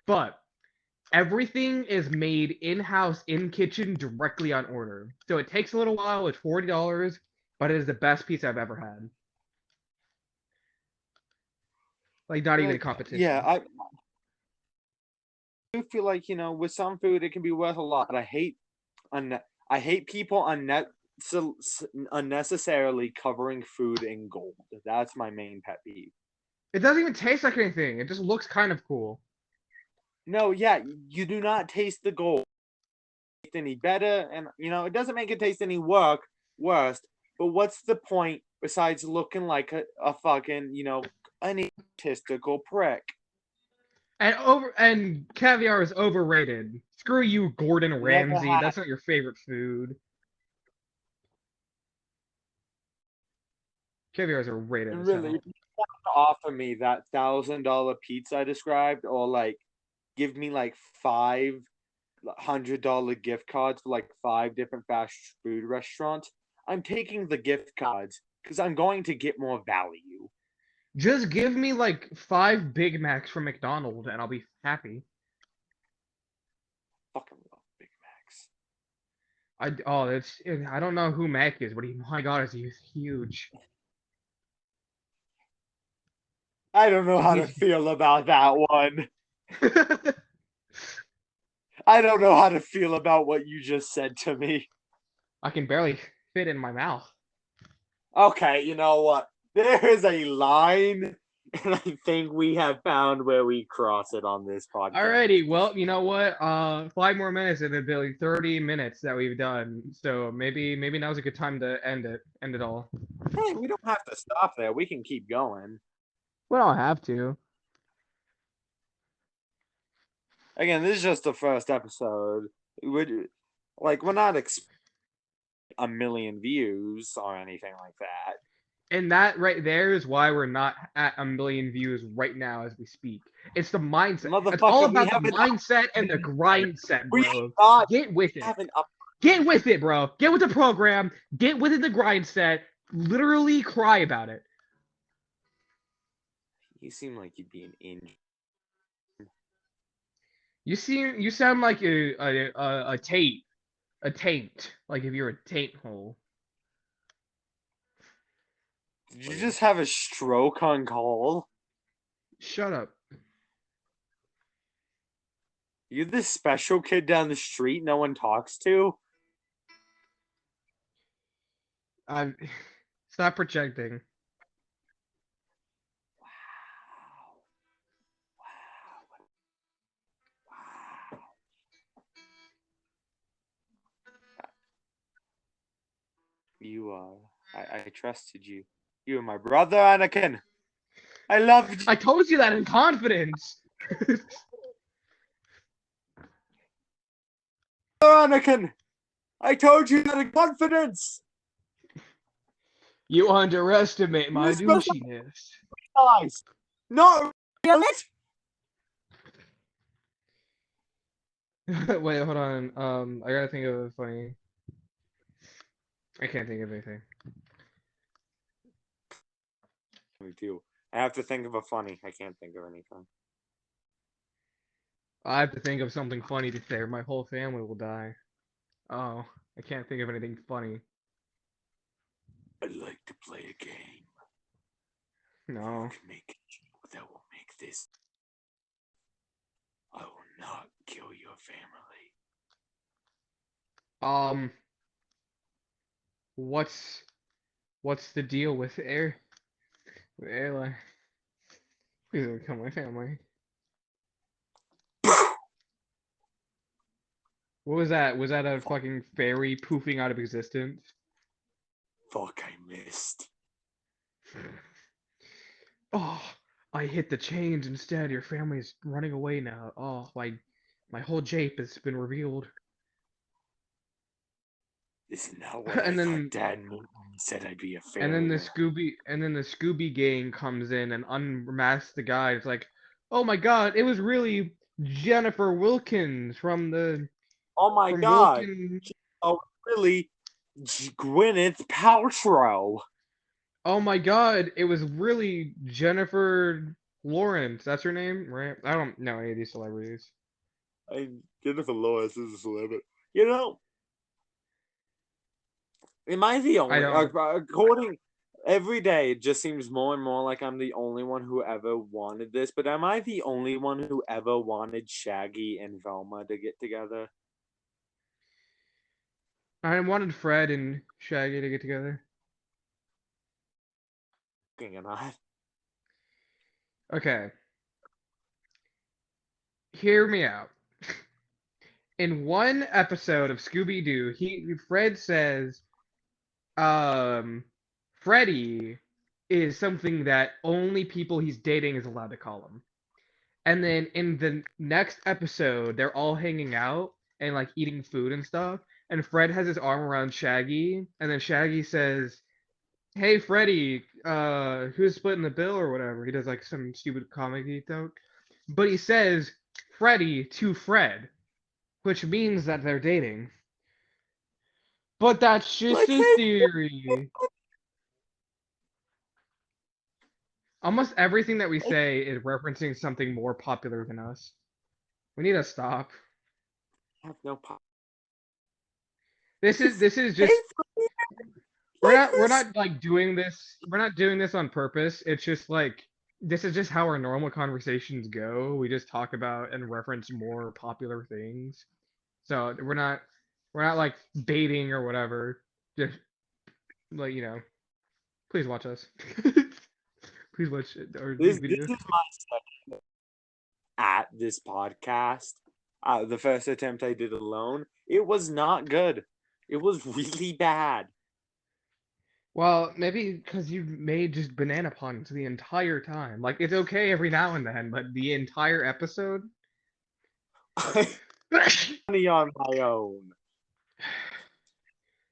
But everything is made in-house, in kitchen, directly on order. So it takes a little while. It's $40, but it is the best pizza I've ever had. Like not even a Like, yeah, competition. I do feel like, with some food it can be worth a lot. I hate people unnecessarily covering food in gold. That's my main pet peeve. It doesn't even taste like anything. It just looks kind of cool. No, yeah, you do not taste the gold any better, and it doesn't make it taste any worse. But what's the point besides looking like a fucking an egotistical prick? And caviar is overrated. Screw you, Gordon Never Ramsay. had That's not your favorite food. Caviar is overrated and as really, hell. if you want to offer me that $1,000 pizza I described, or like give me like $500 gift cards for like 5 different fast food restaurants, I'm taking the gift cards because I'm going to get more value. Just give me like 5 Big Macs from McDonald's and I'll be happy. Fucking love Big Macs. I don't know who Mac is, but my God, is he huge. I don't know how to He's feel about that one. I don't know how to feel about what you just said to me. I can barely fit in my mouth. Okay, you know what? There is a line, and I think we have found where we cross it on this podcast. Alrighty, well, you know what? 5 more minutes and it'll be 30 minutes that we've done. So maybe now's a good time to end it all. Hey, we don't have to stop there. We can keep going. We don't have to. Again, this is just the first episode. We're not expecting a million views or anything like that. And that right there is why we're not at a million views right now as we speak. It's the mindset. It's all Motherfucker, we about the haven't mindset and the grind set, We bro. not Get with it. haven't up. Get with it, bro. Get with the program. Get with it, the grind set. Literally cry about it. You seem like you'd be an angel. You sound like a taint. A taint. Like if you're a taint hole. Did you just have a stroke on call? Shut up. You this special kid down the street no one talks to? I'm stop projecting. Wow. I trusted you. You were my brother, Anakin. I loved you. I told you that in confidence. Anakin. I told you that in confidence. You underestimate my You're supposed to- douchiness. Guys. No. Wait, hold on. I gotta think of a funny. I can't think of anything. Me too. I have to think of a funny. I can't think of anything. I have to think of something funny to say, or my whole family will die. Oh, I can't think of anything funny. I'd like to play a game. No. Can make a joke that will make this. I will not kill your family. What's the deal with airline? Please don't kill my family. What was that? Was that a fucking fairy poofing out of existence? Fuck, I missed. Oh, I hit the chains instead. Your family's running away now. Oh, my whole jape has been revealed. This is not what And I then- thought Dad meant when he said I'd be a fairy. And then the Scooby gang comes in and unmasks the guy. It's like, oh my god, it was really Jennifer Wilkins from Oh my from god. Wilkin. Really? Gwyneth Paltrow. Oh my god, it was really Jennifer Lawrence. That's her name, right? I don't know any of these celebrities. Jennifer Lawrence is a celebrity. You know, am I the only? don't- According every day, it just seems more and more like I'm the only one who ever wanted this. But am I the only one who ever wanted Shaggy and Velma to get together? I wanted Fred and Shaggy to get together. Fucking not. Okay. Hear me out. In one episode of Scooby-Doo, Fred says, Freddy is something that only people he's dating is allowed to call him. And then in the next episode, they're all hanging out and like eating food and stuff. And Fred has his arm around Shaggy, and then Shaggy says, "Hey, Freddy, who's splitting the bill or whatever?" He does like some stupid comedy joke, but he says Freddy to Fred, which means that they're dating. But that's just a theory. Almost everything that we say is referencing something more popular than us. We need to stop. I have no po- This is just we're not like doing this. We're not doing this on purpose. It's just like this is just how our normal conversations go. We just talk about and reference more popular things. So we're not like baiting or whatever. Just like Please watch us. Please watch our This video. is my second at this podcast. The first attempt I did alone, it was not good. It was really bad. Well, maybe because you made just banana puns the entire time. Like, it's okay every now and then, but the entire episode? Funny on my own.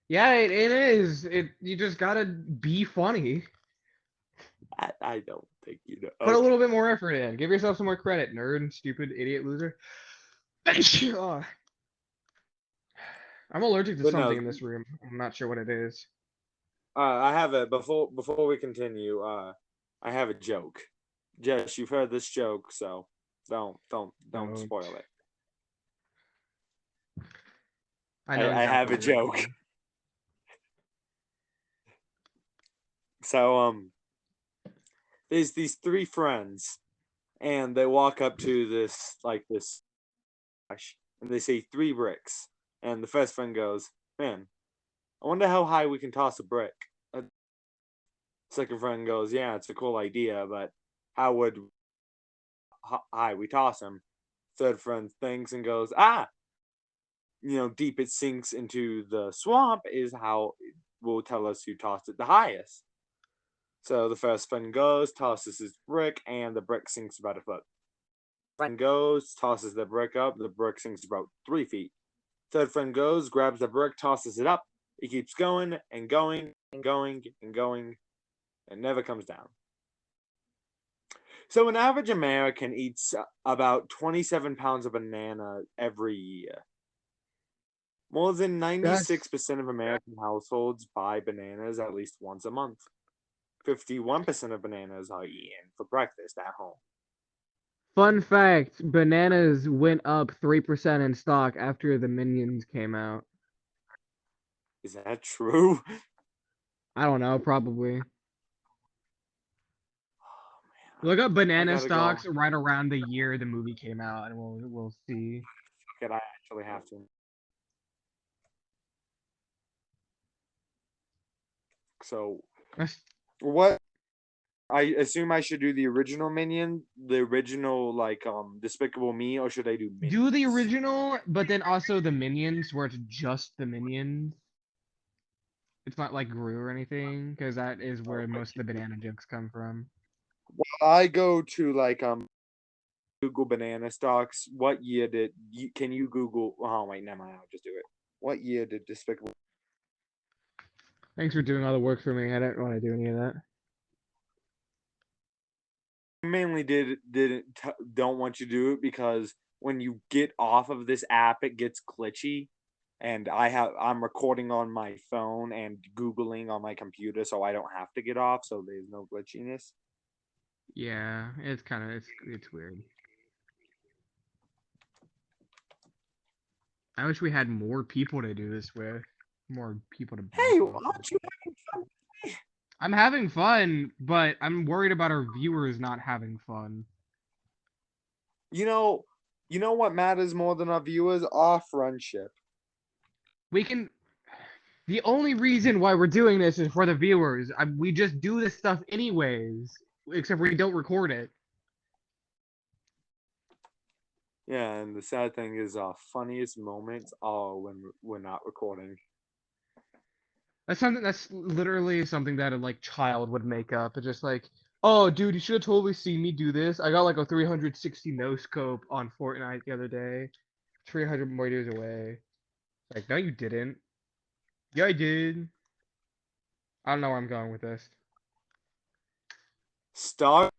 Yeah, it is. You just gotta be funny. I don't think you know. Put a Okay. little bit more effort in. Give yourself some more credit, nerd, stupid, idiot, loser. Oh. I'm allergic to But no, something in this room. I'm not sure what it is. I have a before we continue. I have a joke. Jess, you've heard this joke, so don't Don't. spoil it. know I have exactly a what you're joke. doing. So there's these three friends, and they walk up to this and they say 3 bricks, and the first friend goes, "Man, I wonder how high we can toss a brick." Second friend goes, "Yeah, it's a cool idea, but how would high we toss him?" Third friend thinks and goes, deep it sinks into the swamp is how it will tell us who tossed it the highest. So the first friend goes, tosses his brick, and the brick sinks about a foot. Friend goes, tosses the brick up, the brick sinks about 3 feet. Third friend goes, grabs the brick, tosses it up. It keeps going and going and going and going, and never comes down. So an average American eats about 27 pounds of banana every year. More than 96% of American households buy bananas at least once a month. 51% of bananas are eaten for breakfast at home. Fun fact, bananas went up 3% in stock after the Minions came out. Is that true? I don't know, probably. Oh, man. Look up banana gotta stocks go. right around the year the movie came out, and we'll see. Fuck it, I actually have to. So, what? I assume I should do the original Minion, the original Despicable Me, or should I do Minions? Do the original, but then also the Minions, where it's just the Minions. It's not like Gru or anything, because that is where most of the banana jokes come from. Well, I go to Google banana stocks. What year can you Google? Oh wait, never mind. I'll just do it. What year did Despicable? Thanks for doing all the work for me. I don't want to do any of that. I mainly don't want you to do it because when you get off of this app, it gets glitchy, and I'm recording on my phone and Googling on my computer, so I don't have to get off. So there's no glitchiness. Yeah, it's kind of it's weird. I wish we had more people to do this with. More people to. Hey, aren't you having fun? I'm having fun, but I'm worried about our viewers not having fun. You know what matters more than our viewers? Our friendship. We can. The only reason why we're doing this is for the viewers. We just do this stuff anyways, except we don't record it. Yeah, and the sad thing is our funniest moments are when we're not recording. That's literally something that a child would make up. It's just like, oh dude, you should have totally seen me do this. I got like a 360 no scope on Fortnite the other day. 300 meters away. Like, no you didn't. Yeah I did. I don't know where I'm going with this. Start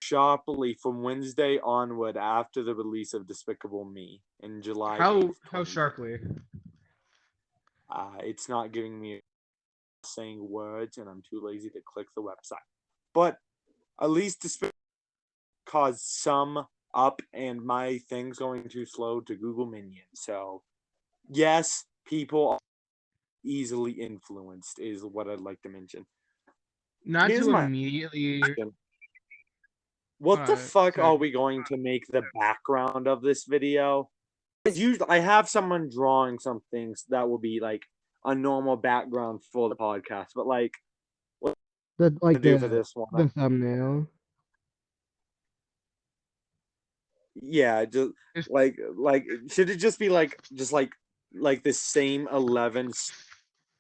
sharply from Wednesday onward after the release of Despicable Me in July. How 8th, sharply? It's not giving me saying words, and I'm too lazy to click the website. But at least Despicable caused some up, and my thing's going too slow to Google Minions. So, yes, people are easily influenced, is what I'd like to mention. Not Here's to my immediately. question. What the fuck are we going to make the background of this video? Because usually I have someone drawing some things that will be like a normal background for the podcast, but to do for this one. the thumbnail. Yeah, just Just- like should it just be like the same 11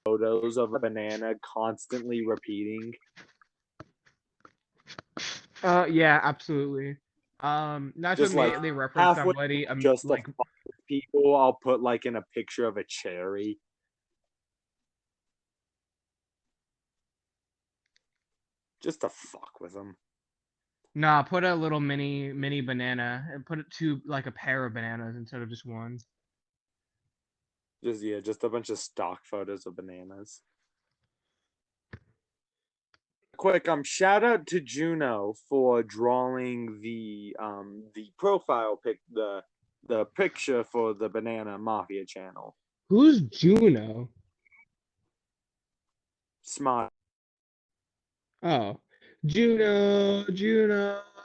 photos of a banana constantly repeating? Yeah, absolutely. Not to Just like immediately reference halfway somebody. just to Like, fuck with people, I'll put like in a picture of a cherry. Just to fuck with them. nah, put a little mini banana and put it to like a pair of bananas instead of just one. Just a bunch of stock photos of bananas. Quick, shout out to Juno for drawing the profile pic, the picture for the Banana Mafia channel. Who's Juno? Smart. Oh, Juno,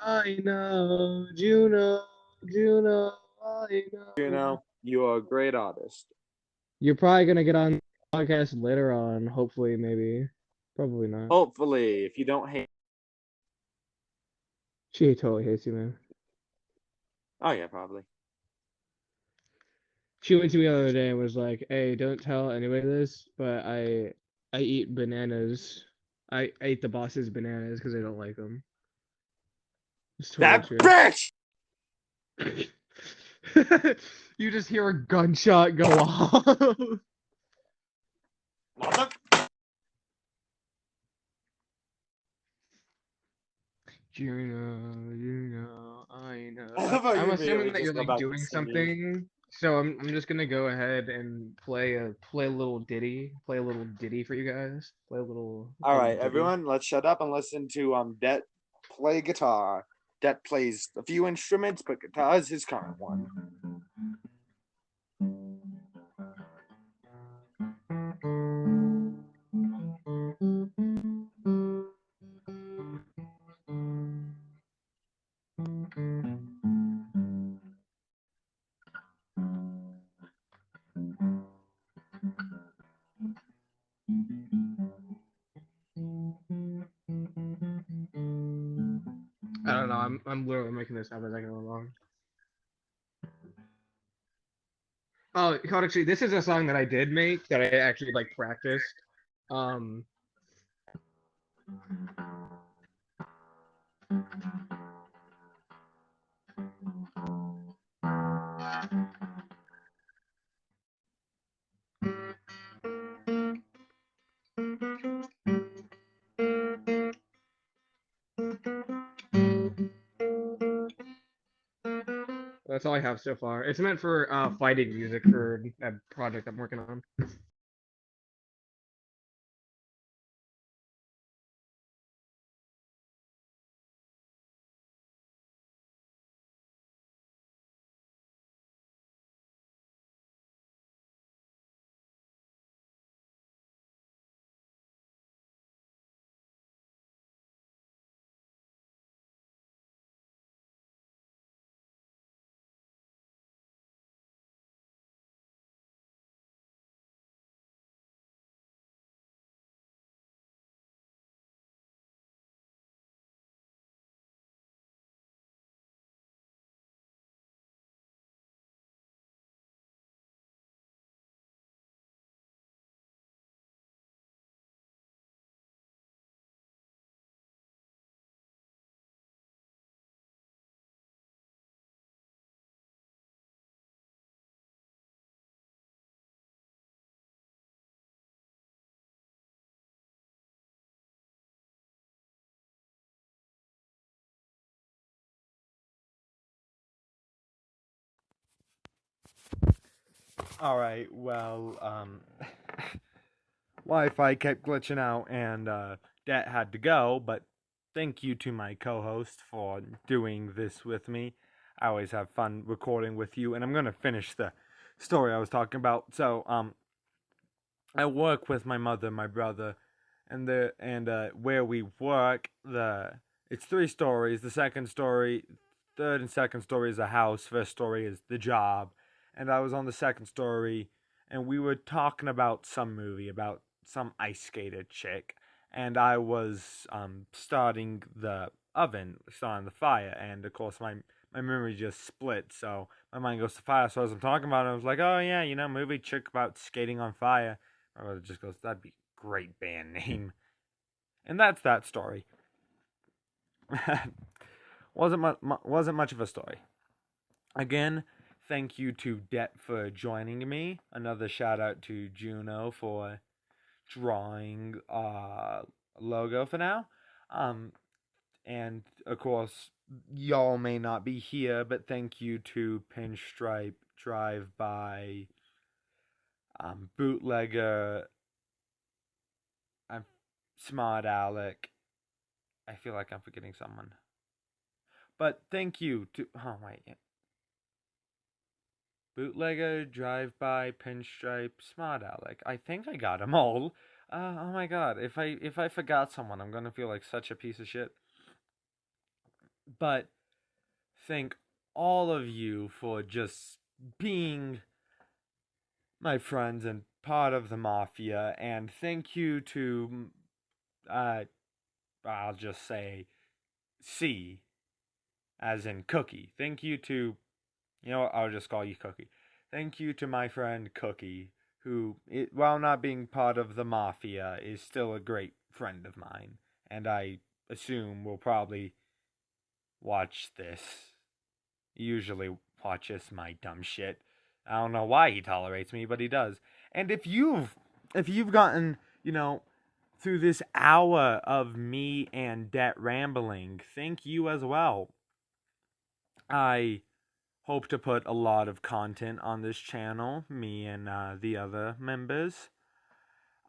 I know. Juno, I know. Juno, you are a great artist. You're probably gonna get on the podcast later on, hopefully, maybe. Probably not. Hopefully, if you don't hate. She totally hates you, man. Oh yeah, probably. She went to me the other day and was like, "Hey, don't tell anybody this, but I eat bananas. I ate the boss's bananas because I don't like them." It's totally That true. bitch. You just hear a gunshot go off. Mother. Juno, I know. I love how I'm you assuming immediately that you're just go like back to doing singing. something, so I'm just gonna go ahead and play a little ditty, for you guys. Play a little. All right, ditty. everyone, let's shut up and listen to Det play guitar. Det plays a few instruments, but guitar is his current one. I don't know. I'm literally making this up as I go along. Oh, actually, this is a song that I did make that I actually like practiced. Um, that's all I have so far. It's meant for fighting music for a project I'm working on. All right, well, Wi-Fi kept glitching out and Dat had to go, but thank you to my co-host for doing this with me. I always have fun recording with you, and I'm going to finish the story I was talking about. So, I work with my mother, my brother, and where we work, it's 3 stories. The second story, third and second story is a house. First story is the job. And I was on the second story, and we were talking about some movie about some ice skater chick. and I was starting the fire, and of course my memory just split, so my mind goes to fire. So as I'm talking about it, I was like, oh yeah, movie chick about skating on fire. My brother just goes, that'd be a great band name. And that's that story. wasn't much of a story. Again, thank you to Det for joining me. Another shout out to Juno for drawing logo for now. And of course, y'all may not be here, but thank you to Pinstripe, Drive By, Bootlegger, Smart Alec. I feel like I'm forgetting someone. But thank you to Bootlegger, Drive By, Pinstripe, Smart Alec. I think I got them all. Oh my god, if I forgot someone, I'm gonna feel like such a piece of shit. But thank all of you for just being my friends and part of the Mafia, and thank you to I'll just say C, as in Cookie. Thank you to, I'll just call you Cookie. Thank you to my friend Cookie, who, while not being part of the Mafia, is still a great friend of mine, and I assume will probably watch this. He usually watches my dumb shit. I don't know why he tolerates me, but he does. And if you've gotten, through this hour of me and Det rambling, thank you as well. I hope to put a lot of content on this channel, me and the other members.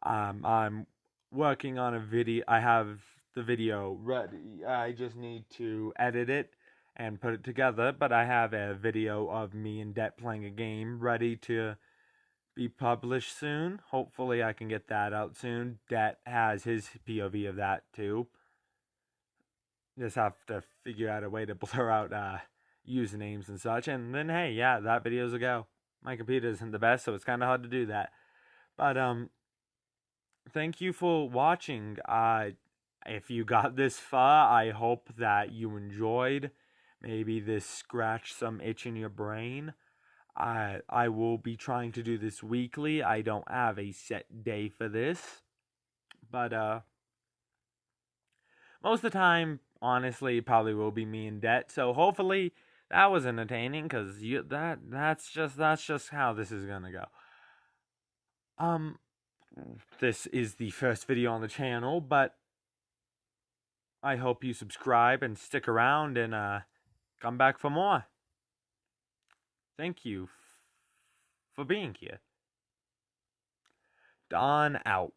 I'm working on a video. I have the video ready. I just need to edit it and put it together, but I have a video of me and Det playing a game ready to be published soon. Hopefully I can get that out soon. Det has his POV of that too. Just have to figure out a way to blur out usernames and such, and then hey, yeah, that video's a go. My computer isn't the best, so it's kind of hard to do that. But thank you for watching. If you got this far, I hope that you enjoyed. Maybe this scratched some itch in your brain. I will be trying to do this weekly. I don't have a set day for this, but most of the time, honestly, probably will be me and Det. So hopefully that was entertaining, because that's just how this is gonna go. This is the first video on the channel, but I hope you subscribe and stick around and come back for more. Thank you for being here. Don out.